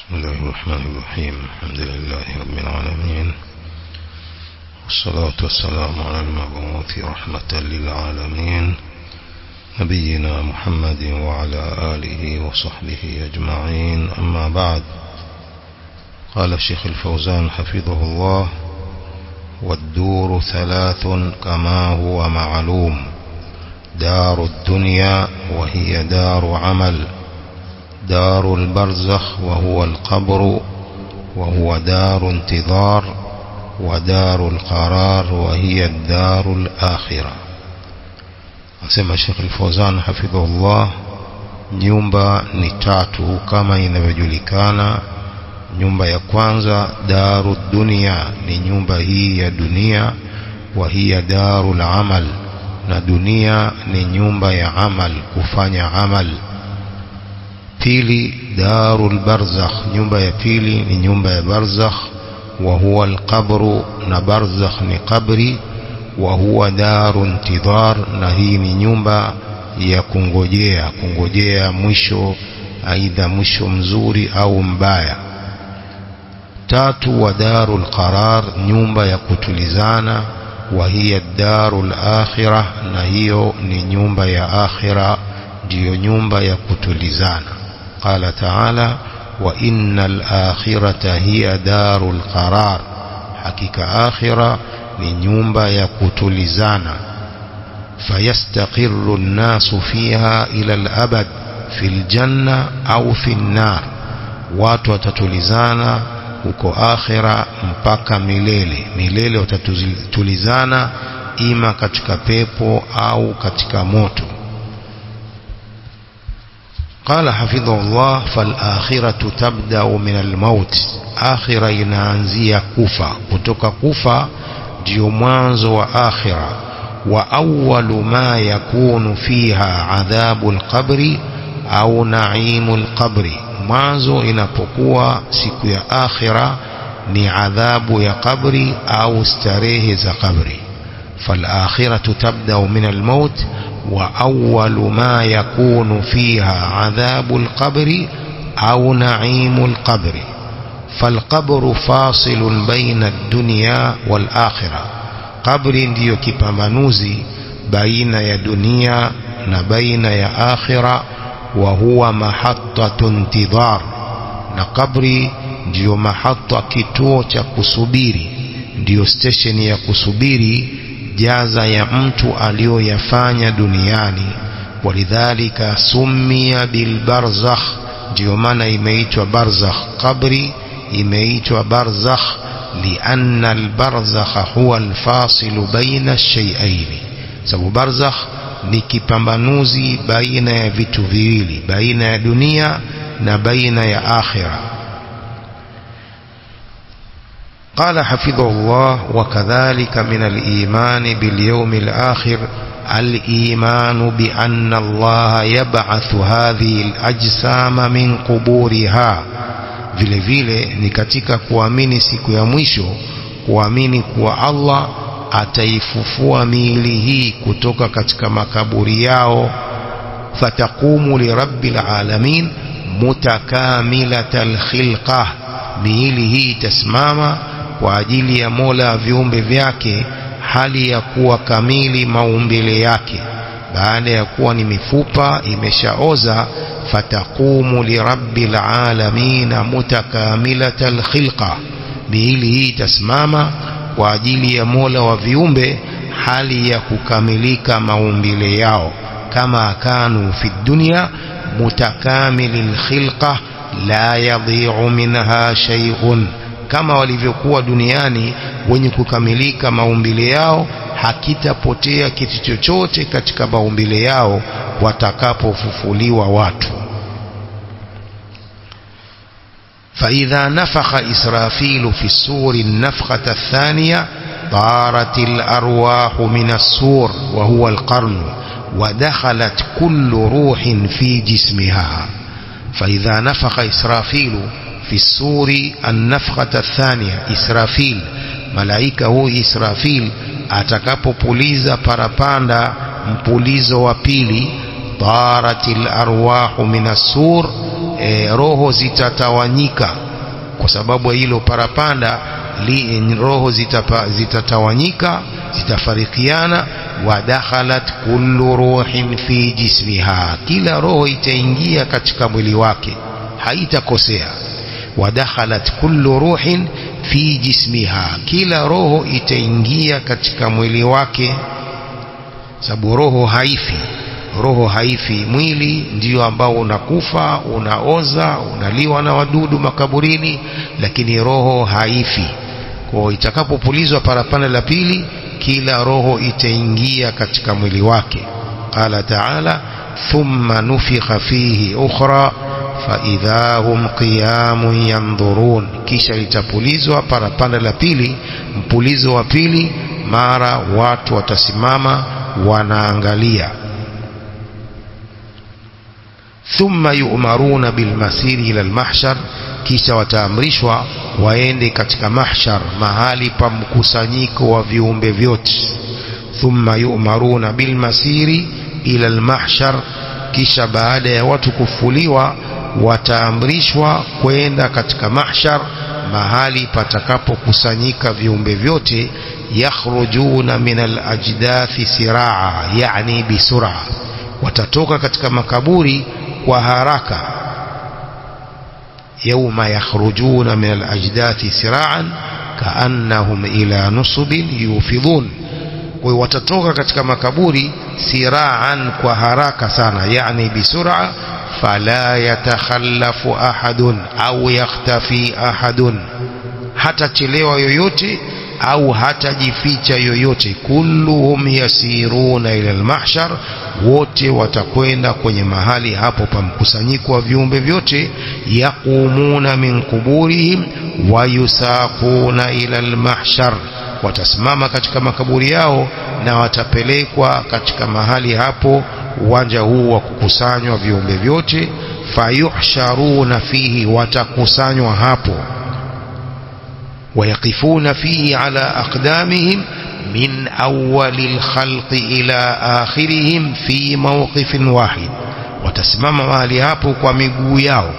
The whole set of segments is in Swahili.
بسم الله الرحمن الرحيم. الحمد لله رب العالمين، والصلاة والسلام على المبعوث رحمة للعالمين نبينا محمد وعلى آله وصحبه أجمعين. أما بعد، قال الشيخ الفوزان حفظه الله: والدور ثلاث كما هو معلوم: دار الدنيا وهي دار عمل، دار البرزخ وهو القبر وهو دار انتظار، ودار القرار وهي الدار الآخرة. أسمى الشيخ الفوزان حفظه الله: nyumba ni tatu kama inavyojulikana. Nyumba ya kwanza daru dunia, ni nyumba hii ya dunia. Wa hiya darul amal, na dunia ni nyumba ya amal, kufanya amal. Pili darul barzakh, nyumba ya pili ni nyumba ya barzakh. Wa huwa alqabru, na barzakh ni qabri. Wa huwa daru intidhar, na hii ni nyumba ya kungojea mwisho, aidha mwisho mzuri au mbaya. Tatu wa darul qarar, nyumba ya kutulizana. Wa hiya darul akhirah, na hiyo ni nyumba ya akhira, ndiyo nyumba ya kutulizana. قال تعالى: وإن الآخرة هي دار القرار، حقيقة آخرة لنيومبا يكتلزانا. فيستقر الناس فيها إلى الأبد، في الجنة أو في النار. watu watatulizana huko akhira mpaka milele watatulizana, ima katika pepo au katika moto. قال حفظه الله: فالآخرة تبدأ من الموت، آخرة inaanzia kufa, kutoka kufa ndio mwanzo wa akhira. Wa awwalu ma yakunu fiha adhabul qabri au naimul qabri, mwanzo inapokuwa siku ya akhira ni adhabu ya qabri au starehe za qabri. فالآخرة تبدأ من الموت وأول ما يكون فيها عذاب القبر أو نعيم القبر. فالقبر فاصل بين الدنيا والآخرة، قبر ndiyo kipambanuzi baina ya dunia na baina ya akhira. Wa huwa mahattatu intidhar, na kabri ndiyo mahatta, kituo cha kusubiri, ndiyo station ya kusubiri jaza ya mtu aliyoyafanya duniani. Walidhalika summiya bil barzakh, ndio maana imeitwa barzakh. Kabri imeitwa barzakh lianna al barzakh huwa al fasil baina ash-shay'ain, sababu barzakh ni kipambanuzi baina ya vitu viwili, baina ya dunia na baina ya akhira. قال حفظه الله: وكذلك من الإيمان باليوم الآخر الإيمان بأن الله يبعث هذه الأجسام من قبورها. vile vile ni katika kuamini siku ya mwisho, kuamini kuwa Allah ataifufua miili hii kutoka katika makaburi yao. fataqumu lirabbil alamin mutakamilatal khilqah, miili hii itasimama kwa ajili ya Mola viumbe vyake, hali ya kuwa kamili maumbile yake, baada ya kuwa ni mifupa imeshaoza. fataqumu lirabbil alamin mutakamilatal khilqa, miili hii itasimama kwa ajili ya Mola wa viumbe, hali ya kukamilika maumbile yao. kama kanu fi dunya mutakamilil khilqa la yadhi'u minha shay'un, kama walivyokuwa duniani wenye kukamilika maumbile yao, hakitapotea kitu chochote katika maumbile yao watakapofufuliwa watu. فإذا نفخ إسرافيل في السور النفخة الثانية طارت الأرواح من السور وهو القرن، ودخلت كل روح في جسمها. فإذا نفخ إسرافيل في السور النفخة الثانية، إسرافيل ملائكة هو إسرافيل atakapopuliza parapanda mpulizo wa pili, طارت الأرواح من السور roho zitatawanyika kwa sababu ya hilo parapanda, roho zitatawanyika, zitafarikiana. Wadakhalat kullu ruhin fi jismiha, kila roho itaingia katika mwili wake, haitakosea. Wadakhalat kullu ruhin fi jismiha, kila roho itaingia katika mwili wake, sababu roho haifi. Roho haifi, mwili ndio ambao unakufa, unaoza, unaliwa na wadudu makaburini, lakini roho haifi. Kwa itakapopulizwa parapanda la pili, kila roho itaingia katika mwili wake. Qala ta'ala, thumma nufikha fihi ukhra faidha hum qiyamun yanzurun, kisha litapulizwa parapanda la pili, mpulizo wa pili, mara watu watasimama wanaangalia. Thumma yu'maruna bil masiri ila al mahshar, kisha wataamrishwa waende katika mahshar, mahali pa mkusanyiko wa viumbe vyote. Thumma yu'maruna bil masiri ila al mahshar, kisha baada ya watu kufuliwa wataamrishwa kwenda katika mahshar, mahali patakapokusanyika viumbe vyote. Yakhrujuna min al ajdathi siraa, yani bisura, watatoka katika makaburi kwa haraka. Yawma yakhrujuna min al-ajdathi sira'an ka'annahum ila nusubin yufidun, kwa watatoka katika makaburi sira'an, kwa haraka sana, yani bisur'a. Fala yatakhallafu ahadun au yakhtafi ahadun, hata chelewa yoyote au hata jificha yoyote. Kulluhum yasiruna ila al-mahshar, wote watakwenda kwenye mahali hapo pa mkusanyiko wa viumbe vyote. Yaqumuna min quburihim wa yusaquna ila al-mahshar, watasimama katika makaburi yao na watapelekwa katika mahali hapo, uwanja huu wa kukusanywa viumbe vyote. Fayuhsharuna fihi, watakusanywa hapo. ويقفون فيه على أقدامهم من أول الخلق إلى آخرهم في موقف واحد، وتسمم mahali hapo kwa miguu yao.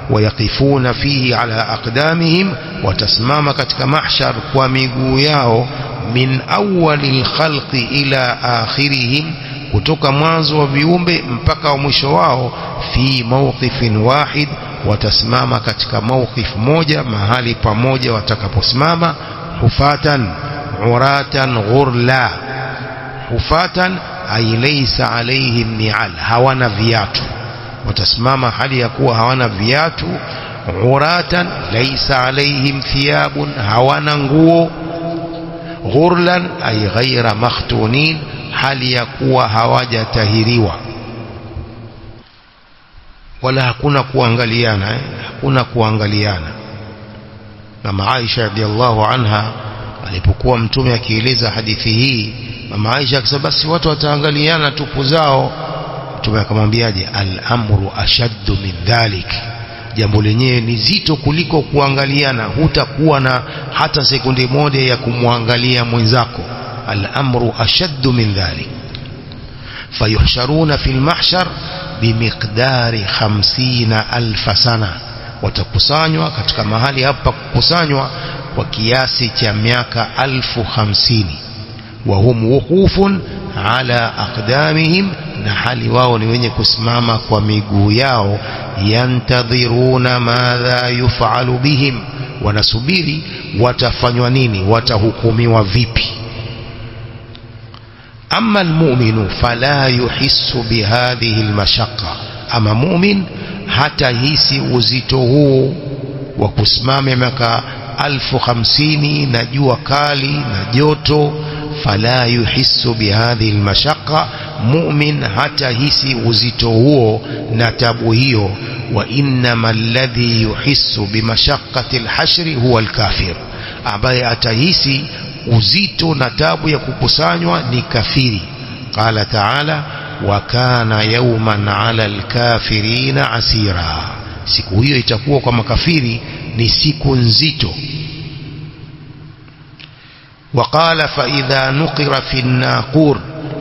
ويقفون فيه على أقدامهم, watasimama katika mahshar kwa miguu yao. min awwalil khalqi ila akhirihim, kutoka mwanzo wa viumbe mpaka mwisho wao. fi mawqifin wahid, watasimama katika mawqif moja, mahali pamoja watakaposimama. hufatan uratan ghurla, hufatan ay laysa alayhim ni'al, hawana viatu, watasimama hali ya kuwa hawana viatu. uratan laysa alayhim thiyabun, hawana nguo. ghurlan ay ghayra makhtunin, hali ya kuwa hawajatahiriwa. Wala hakuna kuangaliana, hakuna kuangaliana. Mama Aisha radhiallahu anha alipokuwa mtume akieleza hadithi hii, mama Aisha akasema basi watu wataangaliana tupu zao. Mtume akamwambiaje? al-amru ashaddu min dhalik, jambo lenyewe ni zito kuliko kuangaliana. Hutakuwa na hata sekunde moja ya kumwangalia mwenzako. al-amru ashaddu min dhalik. fayuhsharuna fil mahshar bimiqdari 50,000 sana, watakusanywa katika mahali hapa kukusanywa kwa kiasi cha miaka 50,000. wa hum wuqufun ala aqdamihim, na hali wao ni wenye kusimama kwa miguu yao. Yantadhiruna madha yufalu bihim, wanasubiri watafanywa nini, watahukumiwa vipi. أما المؤمن فلا يحس بهذه المشقة، أما مؤمن حتى هيسي uzito wa kusimama miaka 1050 na jua kali na joto. fala yuhissu bihadhihi almashaqqa, mu'min hata hisi uzito huo na tabu hiyo. wa innama alladhi yuhissu bimashaqqati alhashri huwa alkafir, ambaye atahisi uzito na tabu ya kukusanywa ni kafiri. Qala ta'ala, wa kana yawman 'ala al-kafirina asira, siku hiyo itakuwa kwa makafiri ni siku nzito. Wa qala fa idha nuqira fi an-naqur,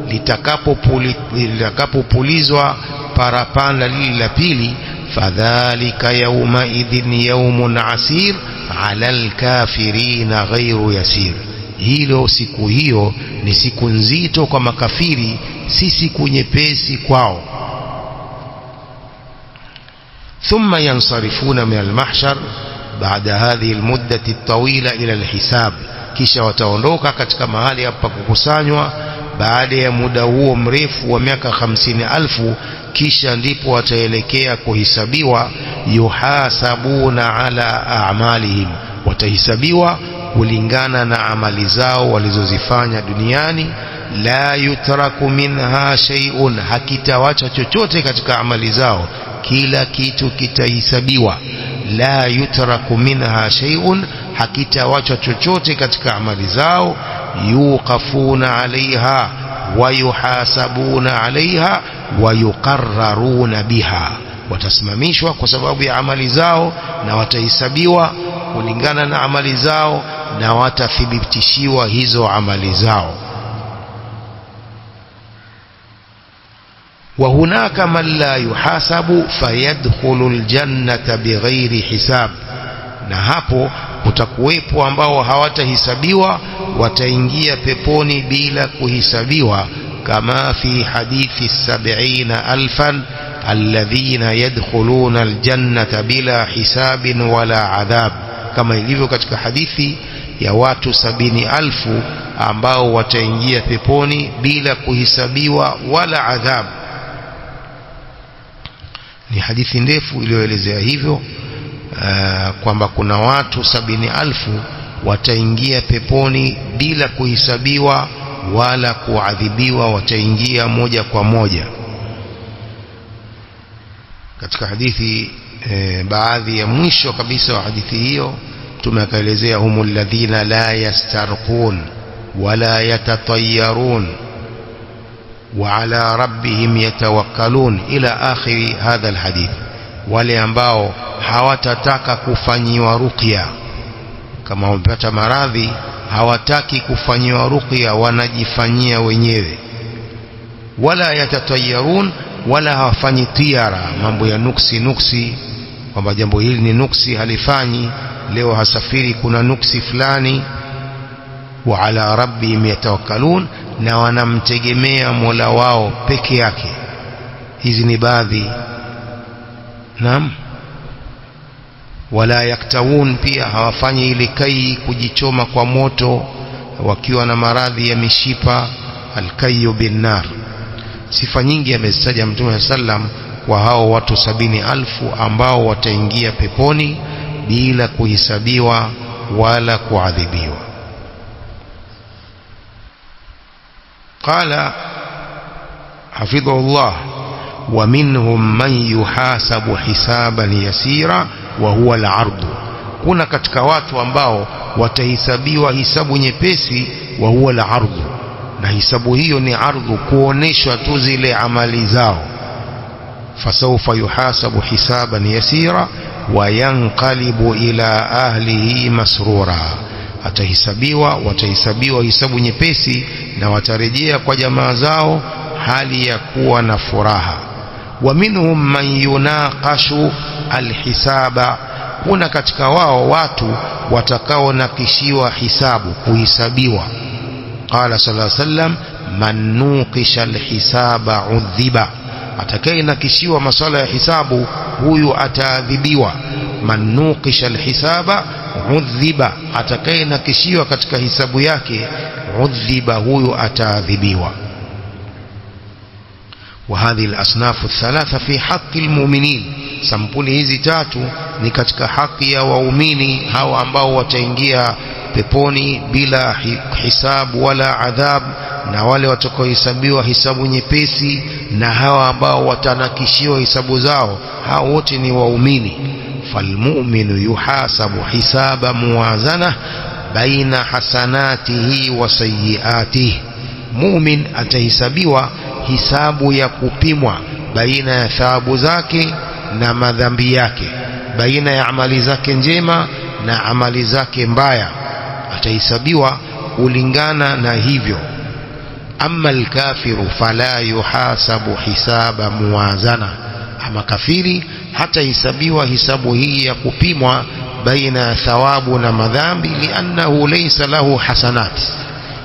litakapopulizwa parapanda lile la pili. fadhalika yawmaidhin yawmun asir ala alkafirina ghayru yasir. Hilo siku hiyo ni siku nzito kwa makafiri, si siku nyepesi kwao. ثم ينصرفون من المحشر بعد هذه المدة الطويلة إلى الحساب. kisha wataondoka katika mahali hapa kukusanywa baada ya muda huo mrefu wa miaka 50,000, kisha ndipo wataelekea kuhisabiwa. yuhasabuna ala a'malihim, watahisabiwa kulingana na amali zao walizozifanya duniani. la yutraku minha shay'un, hakitawacha chochote katika amali zao, kila kitu kitahisabiwa. la yutraku minha shay'un, hakitawacha chochote katika amali zao. yuqafuna alaiha wa yuhasabuna alaiha wa yuqarraruna biha, watasimamishwa kwa sababu ya amali zao na watahisabiwa kulingana na amali zao na watathibitishiwa hizo amali zao. وهناك من لا يحاسب فيدخل الجنة بغير حساب, na hapo kutakuwepo ambao hawatahisabiwa wataingia peponi bila kuhisabiwa, kama fi hadithi 70,000 alladhina yadkhuluna aljannata bila hisabin wala adhab, kama ilivyo katika hadithi ya watu 70,000 ambao wataingia peponi bila kuhisabiwa wala adhab. Ni hadithi ndefu iliyoelezea hivyo kwamba kuna watu 70,000 wataingia peponi bila kuhisabiwa wala kuadhibiwa, wataingia moja kwa moja. Katika hadithi baadhi ya mwisho kabisa wa hadithi hiyo tumekaelezea humul ladhina la yastarqun wala yatatayyarun wa ala rabbihim yatawakkalun ila akhiri hadha alhadith, wale ambao hawatataka kufanyiwa ruqya, kama wamepata maradhi hawataki kufanyiwa ruqya, wanajifanyia wenyewe. wala yatatayyarun, wala hawafanyi tiara, mambo ya nuksi kwamba jambo hili ni nuksi halifanyi, leo hasafiri kuna nuksi fulani. wa ala rabbihim yatawakkalun, na wanamtegemea Mola wao peke yake. Hizi ni baadhi. Naam. wala yaktawun, pia hawafanyi ile kai kujichoma kwa moto wakiwa na maradhi ya mishipa, alkayu bin nar. Sifa nyingi amezitaja Mtume sallam kwa hao watu 70,000 ambao wataingia peponi bila kuhisabiwa wala kuadhibiwa. قال حفظه الله ومنهم من يحاسب حسابا يسيرا وهو العرض, kuna katika watu ambao watahisabiwa hisabu nyepesi, wa huwa al-ardh, na hisabu hiyo ni ardhu, kuoneshwa tu zile amali zao. fasawfa yuhasabu hisaban yasira wa yanqalibu ila ahlihi masrura, watahisabiwa hisabu nyepesi na watarejea kwa jamaa zao hali ya kuwa na furaha. wa minhum man yunaqashu alhisaba, kuna katika wao watu watakao nakishiwa hisabu, kuhisabiwa. qala sallallahu alayhi wasallam man nuqisha alhisaba udhiba, atakaye nakishiwa masuala ya hisabu huyu ataadhibiwa. man nuqisha alhisaba udhiba, atakaye nakishiwa katika hisabu yake udhiba, huyu ataadhibiwa. وهذه الأصناف الثلاثة في حق المؤمنين, sampuli hizi tatu ni katika haki ya waumini, hao ambao wataingia peponi bila hisabu wala adhab, na wale watakaohesabiwa hisabu nyepesi, na hawa ambao watanakishiwa hisabu zao, hao wote ni waumini. falmu'minu yuhasabu hisaba muwazana baina hasanatihi wa sayyiatihi, mu'min atahisabiwa hisabu ya kupimwa baina ya thawabu zake na madhambi yake, baina ya amali zake njema na amali zake mbaya, atahisabiwa kulingana na hivyo. amma alkafiru fala yuhasabu hisaba muwazana, Ama kafiri hata hisabiwa hisabu hii ya kupimwa baina thawabu na madhambi, liannahu laysa lahu hasanat.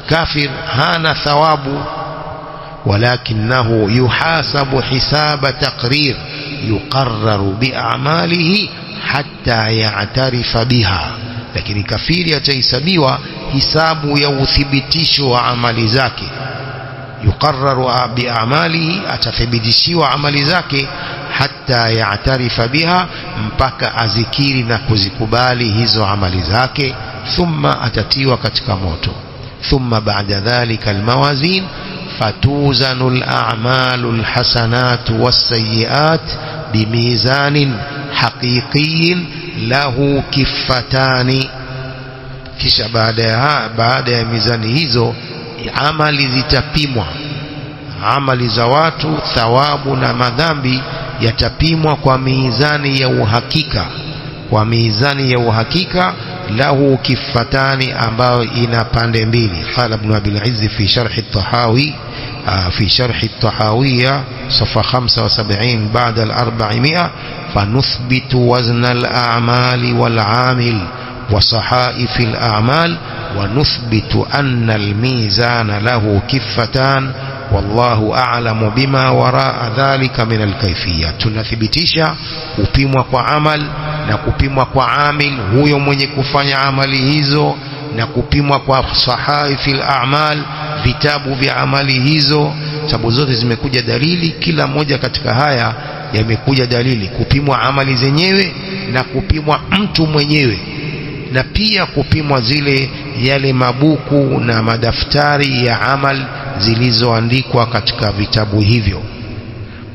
Kafir hana thawabu, walakinahu yuhasabu hisaba taqrir yuqarraru bi'amalihi hatta ya'tarifa biha. Lakini kafiri atahesabiwa hisabu ya uthibitisho wa amali zake, yuqarraru bi'amalihi, atathibitishiwa amali zake, hatta ya'tarifa biha, mpaka azikiri na kuzikubali hizo amali zake, thumma atatiwa katika moto. Thumma ba'da dhalika almawazin fatuzanu al-a'malu al-hasanatu was-sayyi'at bimizanin haqiqiyin lahu kiffatani. Kisha baada ya mizani hizo amali zitapimwa, amali za watu, thawabu na madhambi yatapimwa kwa mizani ya uhakika, kwa mizani ya uhakika, lahu kiffatani, ambayo ina pande mbili. Qala ibn Abi al-Izz fi sharh at-Tahawi في شرح الطحاوية صفحة 75 بعد 400 فنثبت وزن الأعمال والعامل وصحائف الأعمال ونثبت أن الميزان له كفتان والله أعلم بما وراء ذلك من الكيفية. tunathibitisha kupimwa kwa amal na kupimwa kwa amil, huyo mwenye kufanya amali hizo, na kupimwa kwa sahaifil a'mal, vitabu vya amali hizo. Sababu zote zimekuja dalili, kila moja katika haya yamekuja dalili, kupimwa amali zenyewe na kupimwa mtu mwenyewe, na pia kupimwa zile yale mabuku na madaftari ya amal zilizoandikwa katika vitabu hivyo.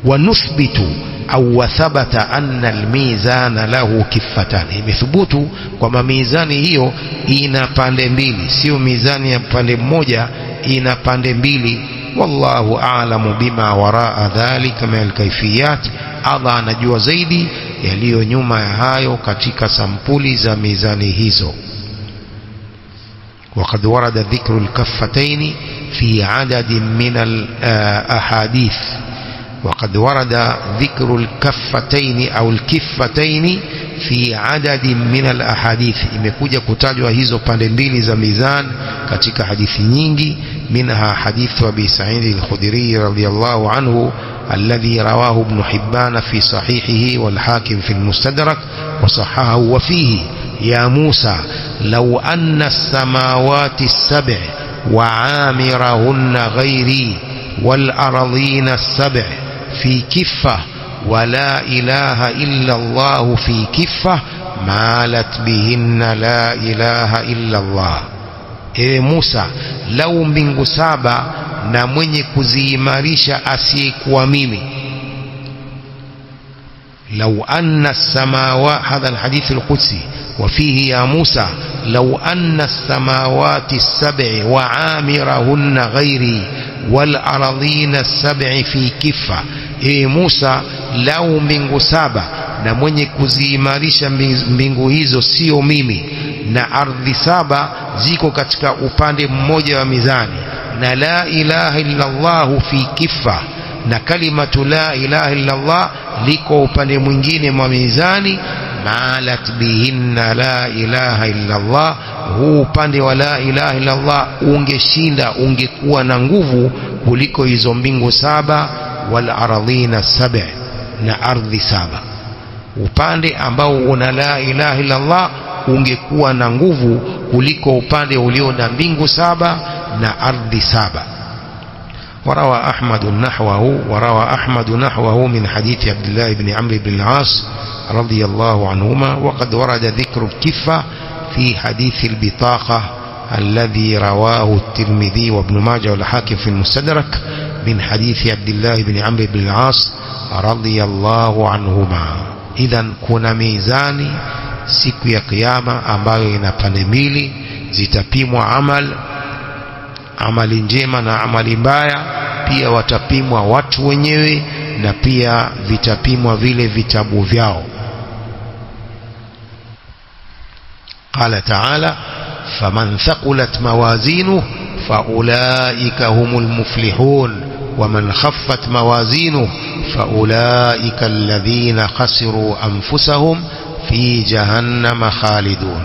Wa nuthbitu au wathabata anna almizana lahu kiffatan, imethubutu kwamba mizani hiyo ina pande mbili, sio mizani ya pande mmoja, ina pande mbili. Wallahu a'lamu bima waraa dhalika min alkayfiyat, Allah anajua zaidi yaliyo nyuma ya hayo katika sampuli za mizani hizo. وقد ورد ذكر الكفتين في عدد من الأحاديث. وقد ورد ذكر الكفتين أو الكفتين في عدد من الأحاديث, imekuja kutajwa hizo pande mbili za mizan katika hadithi nyingi. منها حديث أبي سعيد الخدري رضي الله عنه الذي رواه ابن حبان في صحيحه والحاكم في المستدرك وصححه، وفيه: يا موسى لو أن السماوات السبع وعامرهن غيري والأرضين السبع في كفة ولا إله إلا الله في كفة مالت بهن لا إله إلا الله. Ewe Musa, lau mbingu saba na mwenye kuziimarisha asiyekuwa mimi, لو أن السماوات، هذا الحديث القدسي، وفيه: يا موسى لو أن السماوات السبع وعامرهن غيري والأرضين السبع في كفة. موسى لو mbingu saba na mwenye kuziimarisha mbingu hizo sio mimi, na ardhi saba ziko katika upande mmoja wa mizani, na la ilaha illa Allah fi kifa, na kalimatu la ilaha illa Allah liko upande mwingine mwa mizani, malat bihinna la ilaha illa Allah, huu upande wa la ilaha illa Allah ungeshinda, ungekuwa na nguvu kuliko hizo mbingu saba, wal ardhina sab'a, na ardhi saba. Upande ambao una la ilaha illa Allah ungekuwa na nguvu kuliko upande ulio na mbingu saba na ardhi saba. وروى أحمد نحوه من حديث عبد الله بن عمرو بن العاص رضي الله عنهما. وقد ورد ذكر الكفة في حديث البطاقة الذي رواه الترمذي وابن ماجه والحاكم في المستدرك من حديث عبد الله بن عمرو بن العاص رضي الله عنهما. إذن كنا ميزاني siku ya kiyama ambayo ina pande mbili, zitapimwa amali njema na amali mbaya, pia watapimwa watu wenyewe, na pia vitapimwa vile vitabu vyao. قال تعالى: فمن ثقلت موازينه فأولئك هم المفلحون ومن خفت موازينه فأولئك الذين خسروا أنفسهم في جهنم خالدون.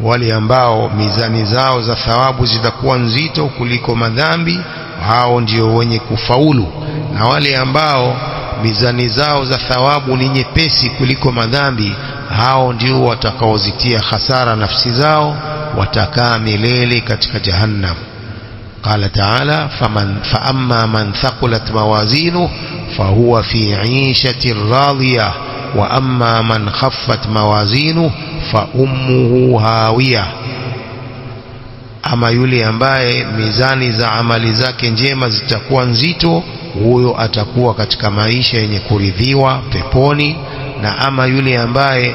wale ambao mizani zao za thawabu zitakuwa nzito kuliko madhambi, hao ndio wenye kufaulu. Na wale ambao mizani zao za thawabu ni nyepesi kuliko madhambi, hao ndio watakaozitia hasara nafsi zao, watakaa milele katika jahannam. قال تعالى فأما من ثقلت موازينه فهو في عيشة راضية وأما من خفت موازينه فأمه هاوية. ama yule ambaye mizani za amali zake njema zitakuwa nzito, huyo atakuwa katika maisha yenye kuridhiwa peponi. Na ama yule ambaye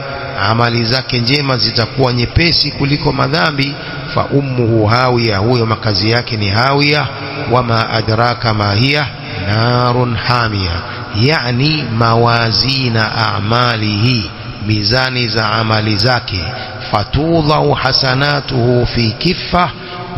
amali zake njema zitakuwa nyepesi kuliko madhambi, fa ummuhu hawiya, huyo makazi yake ni hawiya. Wama adraka ma hiya narun hamiya, yani mawazina a'malihi, mizani za amali zake. fatudhau hasanatuhu fi kiffa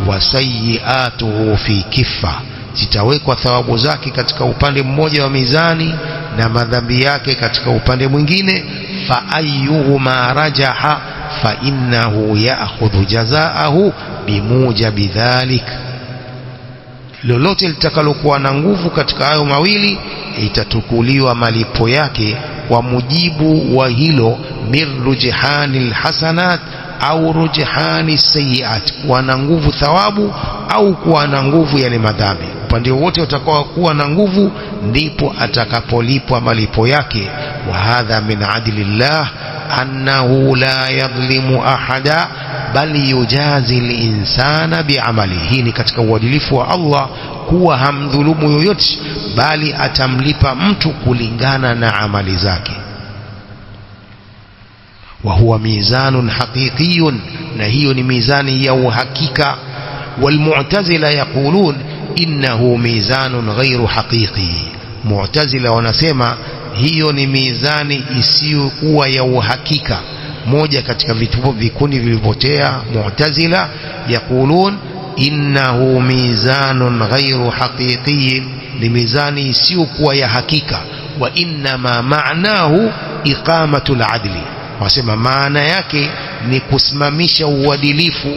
wa sayyiatuhu fi kiffa, zitawekwa thawabu zake katika upande mmoja wa mizani na madhambi yake katika upande mwingine. fa ayyuhuma rajaha fa innahu ya'khudhu jazaahu bimujabi dhalik, lolote litakalokuwa na nguvu katika hayo mawili itatukuliwa malipo yake kwa mujibu wa hilo. min rujhanil hasanat au rujhani sayiat, kuwa na nguvu thawabu au kuwa na nguvu yale madhambi. Upande wote utakao kuwa na nguvu ndipo atakapolipwa malipo yake. wa hadha min adlillah annahu la yadhlimu ahada bali yujazi al-insana bi'amalihi. Hii ni katika uadilifu wa Allah kuwa hamdhulumu yoyote, bali atamlipa mtu kulingana na amali zake. wa huwa mizanun haqiqiyun, na hiyo ni mizani ya uhakika. Walmu'tazila yaqulun innahu mizanun ghairu haqiqi, mu'tazila wanasema hiyo ni mizani isiyokuwa ya uhakika. moja katika vikundi vilivyopotea mu'tazila, yaqulun innahu mizanun ghairu haqiqi, ni mizani isiyokuwa ya hakika. wa inma ma'nahu iqamatul adli, wasema maana yake ni kusimamisha uadilifu.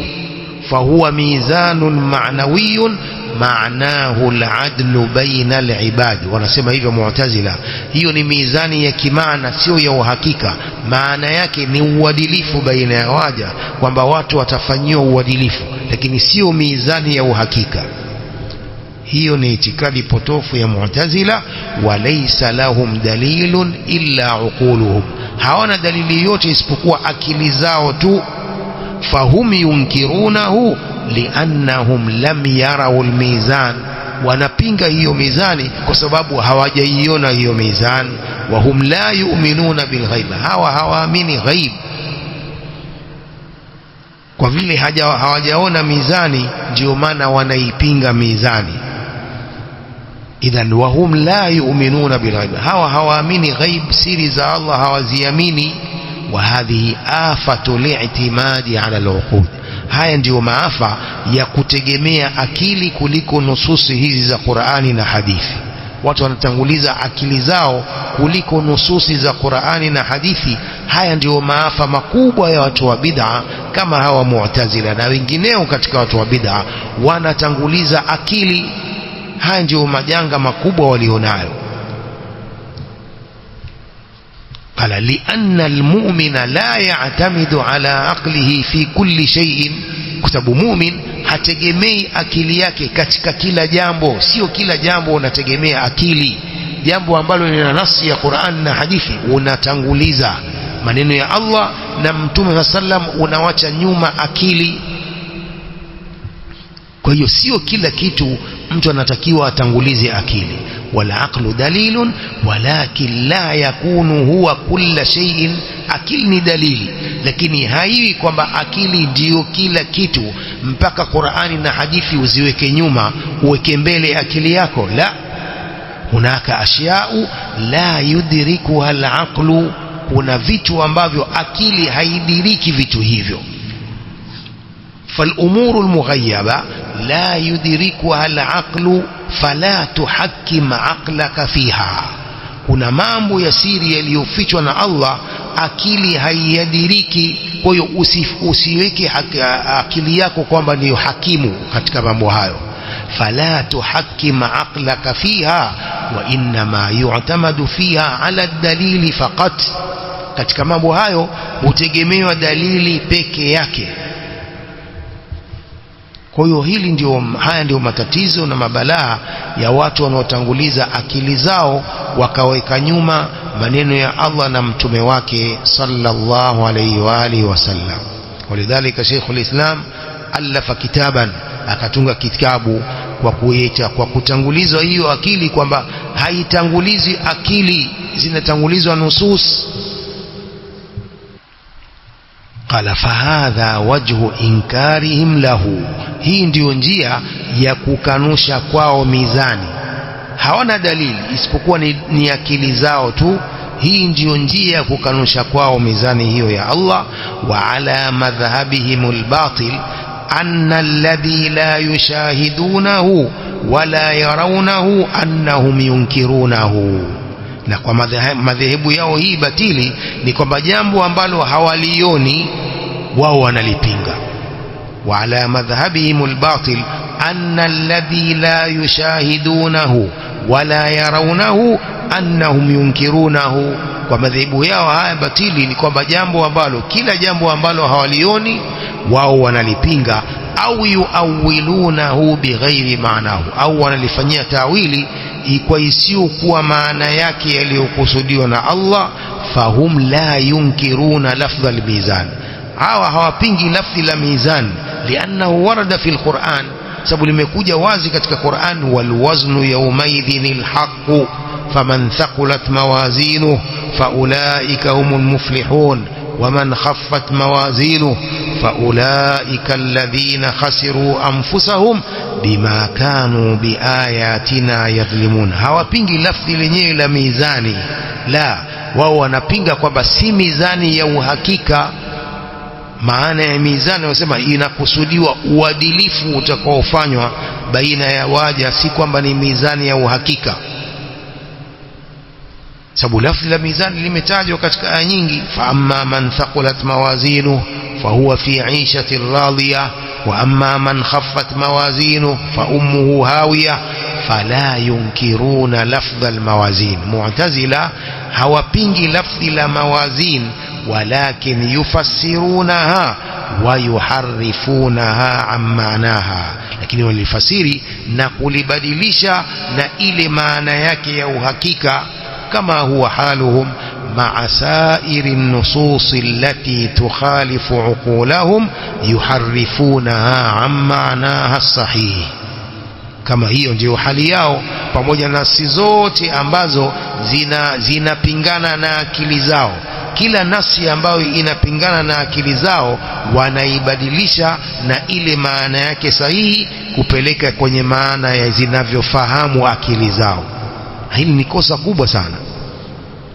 fahuwa mizanun ma'nawiyun ma'nahu al-adlu baina al-ibad, wanasema hivyo mu'tazila. hiyo ni mizani ya kimaana, sio ya uhakika. maana yake ni uadilifu baina ya waja, kwamba watu watafanyiwa uadilifu, lakini sio mizani ya uhakika. hiyo ni itikadi potofu ya mu'tazila. walaysa lahum dalilun illa uquluhum, hawana dalili yote isipokuwa akili zao tu. fahum yunkirunahu liannahum lam yarau almizan, wanapinga hiyo mizani kwa sababu hawajaiona hiyo mizani. wahum la yu'minuna bilghaib, hawaamini ghaib, kwa vile hawajaona mizani ndio maana wanaipinga mizani. idhan wahum la yu'minuna bilghaib, hawaamini ghaib, siri za Allah hawaziamini. وهذه آفة الاعتماد على العقول, haya ndio maafa ya kutegemea akili kuliko nususi hizi za Qur'ani na hadithi. watu wanatanguliza akili zao kuliko nususi za Qur'ani na hadithi. haya ndio maafa makubwa ya watu wa bid'a kama hawa mu'tazila na wengineo katika watu wa bid'a, wanatanguliza akili. haya ndio majanga makubwa walionayo. قال لأن المؤمن لا يعتمد على عقله في كل شيء, kutabu mu'min hategemei akili yake katika kila jambo. sio kila jambo unategemea akili. jambo ambalo lina nasi ya Qur'an na hadithi unatanguliza maneno ya Allah na Mtume sallam, unawacha nyuma akili. kwa hiyo sio kila kitu mtu anatakiwa atangulize akili. wala aqlu dalilun walakin la yakunu huwa kulla shay'in, akili ni dalili lakini haiwi kwamba akili ndio kila kitu mpaka Qur'ani na hadithi uziweke nyuma uweke mbele akili yako. la, hunaka ashya'u la yudrikuha al-aqlu, kuna vitu ambavyo akili haidiriki vitu hivyo. فالأمور المغيبة لا يدركها العقل فلا تحكم عقلك فيها, kuna mambo ya siri yaliyofichwa na Allah akili haiyadiriki. Kwa hiyo usiweke akili yako kwamba ndiyo hakimu katika mambo hayo. fala tuhakkim aqlaka fiha wa inma yu'tamadu fiha ala dalili faqat. Katika mambo hayo hutegemewa dalili peke yake. Kwa hiyo haya ndio matatizo na mabalaa ya watu wanaotanguliza akili zao wakaweka nyuma maneno ya Allah na mtume wake sallallahu alayhi wa alihi wasallam. Walidhalika Sheikhul Islam alafa kitaban, akatunga kitabu kwa kutangulizwa hiyo akili, kwamba haitangulizi akili, zinatangulizwa nusus. Qala fahadha wajhu inkarihim lahu, hii ndio njia ya kukanusha kwao mizani. Hawana dalili isipokuwa ni akili zao tu. Hii ndio njia ya kukanusha kwao mizani hiyo ya Allah. Wa ala madhhabihimul batil anna alladhi la yushahidunahu wala yarawnahu annahum yunkirunahu. Na kwa madhehebu yao hii batili ni kwamba jambo ambalo hawalioni wao wanalipinga. Wa ala madhhabihimul batil anna alladhi la yushahidunahu wala yarawnahu annahum yunkirunahu. Kwa madhehebu yao haya batili ni kwamba kila jambo ambalo hawalioni wao wanalipinga, au yuawilunahu bighairi maanahu, au wanalifanyia tawili kwa isiyokuwa maana yake yaliyokusudiwa na Allah. Fahum la yunkiruna lafdha al-mizan, hawa hawapingi lafdhi la mizan, liannahu warada fi al-Qur'an, sababu limekuja wazi katika Qur'an. Wal waznu yawmaidhin al-haqq faman thaqulat mawazinuhu faulaika humul muflihun ومن خفت موازينه فأولئك الذين خسروا أنفسهم بما كانوا بآياتنا يظلمون. hawapingi lafzi lenyewe la mizani, la, wao wanapinga kwamba si mizani ya uhakika. Maana ya mizani wasema inakusudiwa uadilifu utakaofanywa baina ya waja, si kwamba ni mizani ya uhakika. sababu lafzi la mizani limetajwa katika aya nyingi. Fa amma man thaqulat mawazinuhu fahuwa fi 'ishatin radiyah wa amma man khaffat mawazinuhu fa ummuhu hawiyah. Fala yunkiruna lafdha almawazin. Mu'tazila hawapingi lafzi la mawazin, walakin yufassirunaha wa yuharrifunaha an maanaha, lakini walifasiri na kulibadilisha na ile maana yake ya uhakika. كما هو حالهم مع سائر النصوص التي تخالف عقولهم يحرفونها عن معناها الصحيح. kama hiyo ndio hali yao pamoja na nasi zote ambazo zinapingana na akili zao. Kila nasi ambayo inapingana na akili zao wanaibadilisha na ile maana yake sahihi kupeleka kwenye maana ya zinavyofahamu akili zao. Hili ni kosa kubwa sana.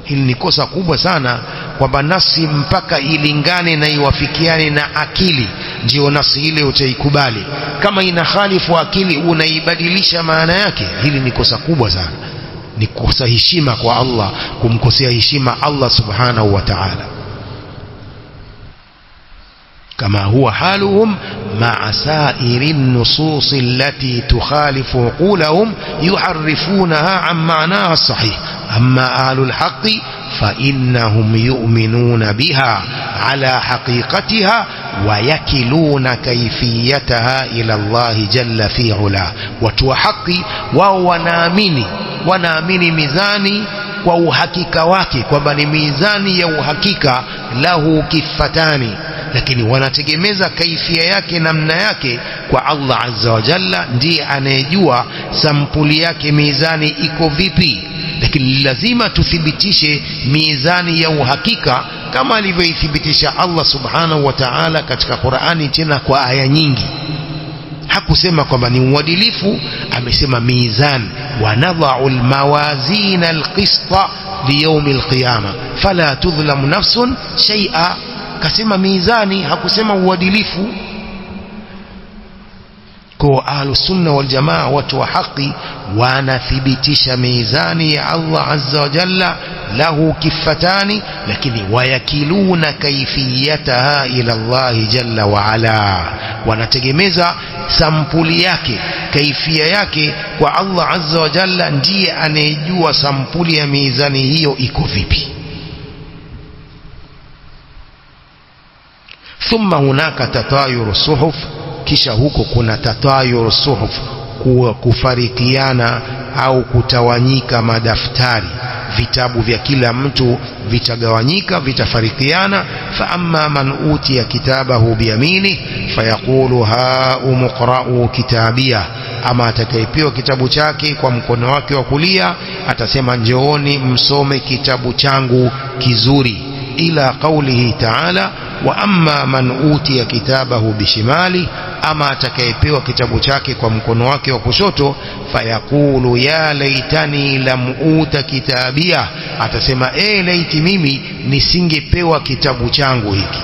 Hili ni kosa kubwa sana, kwamba nasi mpaka ilingane na iwafikiane na akili ndio nasi ile utaikubali. Kama inakhalifu akili unaibadilisha maana yake. Hili ni kosa kubwa sana, ni kosa heshima kwa Allah, kumkosea heshima Allah subhanahu wa ta'ala. كما هو حالهم مع سائر النصوص التي تخالف عقولهم يحرفونها عن معناها الصحيح. أما أهل الحق فإنهم يؤمنون بها على حقيقتها ويكلون كيفيتها إلى الله جل في علاه. watu wa haki wao wanaamini mizani kwa uhakika wake, kwamba ni mizani ya uhakika, lahu kifatani, lakini wanategemeza kaifia yake, namna yake kwa Allah azza wa jalla. Ndiye anayejua sampuli yake mizani iko vipi, lakini lazima tuthibitishe mizani ya uhakika kama alivyoithibitisha Allah subhanahu wa ta'ala katika Qur'ani, tena kwa aya nyingi. Hakusema kwamba ni uadilifu, amesema mizan. Wa nadha'u al-mawazin al-qista li yawm al-qiyamah fala tudhlamu nafsun shay'a. Kasema mizani, hakusema uadilifu. kwa ahlus sunna wal jamaa watu wa haki wanathibitisha mizani ya Allah azza wa jalla lahu kifatani, lakini wayakiluna kaifiyataha ila Allah jalla wa ala, wanategemeza sampuli yake, kaifia yake kwa Allah azza wa jalla. Ndiye anayejua sampuli ya mizani hiyo iko vipi. Thumma hunaka tatayuru suhuf, kisha huko kuna tatayuru suhuf, kufarikiana au kutawanyika madaftari. Vitabu vya kila mtu vitagawanyika, vitafarikiana. Fa amma man utiya kitabahu biyamini fayaqulu ha umqra'u kitabiyah, ama atakayepewa kitabu chake kwa mkono wake wa kulia atasema njooni msome kitabu changu kizuri, ila qawlihi ta'ala wa amma man utiya kitabahu bishimali, ama atakayepewa kitabu chake kwa mkono wake wa kushoto fayaqulu ya laitani lam uta kitabia, atasema laiti mimi nisingepewa kitabu changu hiki.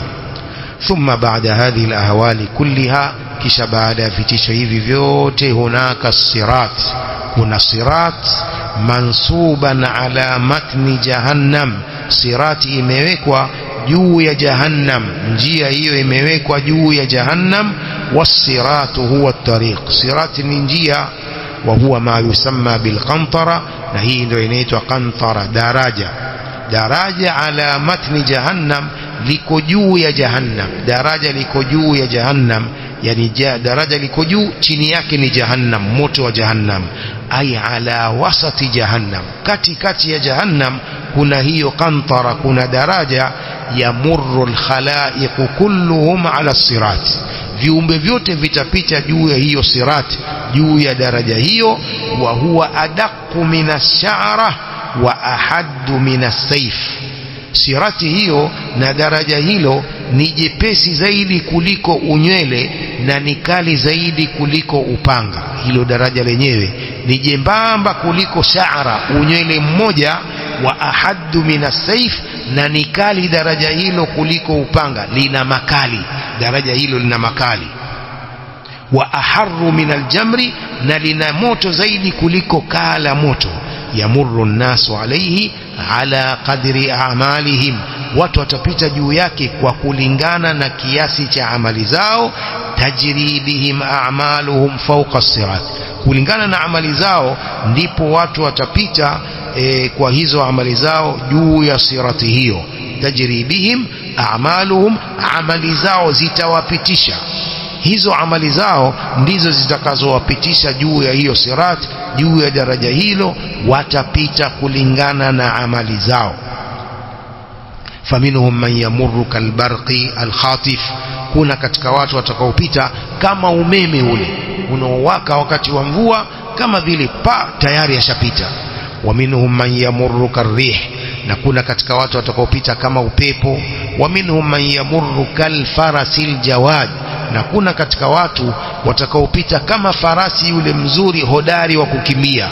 Thumma ba'da hadhihi alahwali kulliha, kisha baada ya vitisho hivi vyote, hunaka sirat, kuna sirat mansuban ala matni jahannam, sirati imewekwa juu ya jahannam, njia hiyo imewekwa juu ya jahannam. Wasiratu huwa tariq, sirati ni njia, wa huwa ma yusamma bilqantara, na hii ndio inaitwa qantara, daraja. Daraja ala matni jahannam, liko juu ya jahannam, daraja liko juu ya jahannam, yani daraja liko juu, chini yake ni jahannam, moto wa jahannam. Ay ala wasati jahannam, katikati ya jahannam kuna hiyo qantara, kuna daraja. Yamurru alkhalaiq kulluhum ala sirat, viumbe vyote vitapita juu ya hiyo sirat, juu ya daraja hiyo. Wa huwa adaqqu minash-sha'ra wa ahaddu minas-sayf, sirati hiyo na daraja hilo ni jepesi zaidi kuliko unywele na ni kali zaidi kuliko upanga. Hilo daraja lenyewe ni jembamba kuliko sha'ra, unywele mmoja. Wa ahaddu minas-sayf, na ni kali daraja hilo kuliko upanga, lina makali, daraja hilo lina makali. Wa aharru minal jamri, na lina moto zaidi kuliko kala moto. Yamurru an-nasu alayhi ala qadri a'malihim, watu watapita juu yake kwa kulingana na kiasi cha amali zao. Tajri bihim a'maluhum fawqa as-sirat, kulingana na amali zao ndipo watu watapita kwa hizo amali zao juu ya sirati hiyo. Tajri bihim a'maluhum, amali zao zitawapitisha, hizo amali zao ndizo zitakazowapitisha juu ya hiyo sirat, juu ya daraja hilo, watapita kulingana na amali zao. Faminhum man yamurru kalbarqi alkhatif, kuna katika watu watakaopita kama umeme ule unaowaka wakati wa mvua, kama vile tayari yashapita. Wa minhum man yamurru karrih, na kuna katika watu watakaopita kama upepo. Wa minhum man yamurru kalfarasil jawad, na kuna katika watu watakaopita kama farasi yule mzuri hodari wa kukimbia.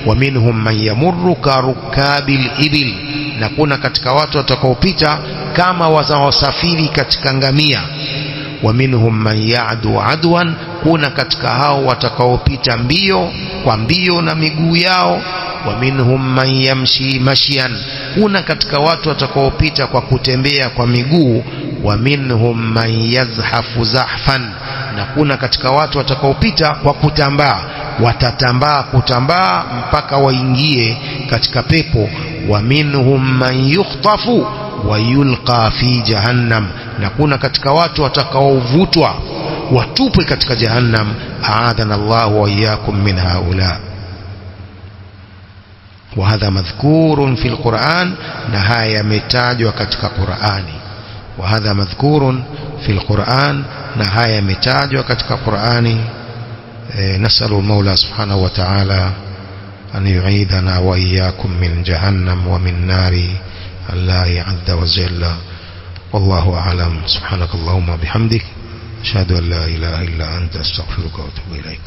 Wa minhum man yamurru karukabil ibil, na kuna katika watu watakaopita kama wasafiri katika ngamia. Wa minhum man ya'du adwan, kuna katika hao watakaopita mbio kwa mbio na miguu yao. Wa minhum man yamshi mashyan, kuna katika watu watakaopita kwa kutembea kwa miguu. Wa minhum man yazhafu zahfan, na kuna katika watu watakaopita kwa kutambaa, watatambaa kutambaa mpaka waingie katika pepo. Wa minhum man yukhtafu wa yulqa fi jahannam, na kuna katika watu watakaovutwa watupwe katika jahannam. Aadhana Allah wa iyyakum min haula. Wa hadha madhkurun fil Qur'an, na haya yametajwa katika Qur'ani. Wa hadha madhkurun fil Qur'an, na haya yametajwa katika Qur'ani. Nasalu al-Mawla subhanahu wa ta'ala an yu'idhana wa iyyakum min jahannam wa min nari Allah azza wa jalla. Wallahu a'lam. Subhanakallahumma bihamdik, ashhadu an la ilaha illa anta, astaghfiruka wa atubu ilaik.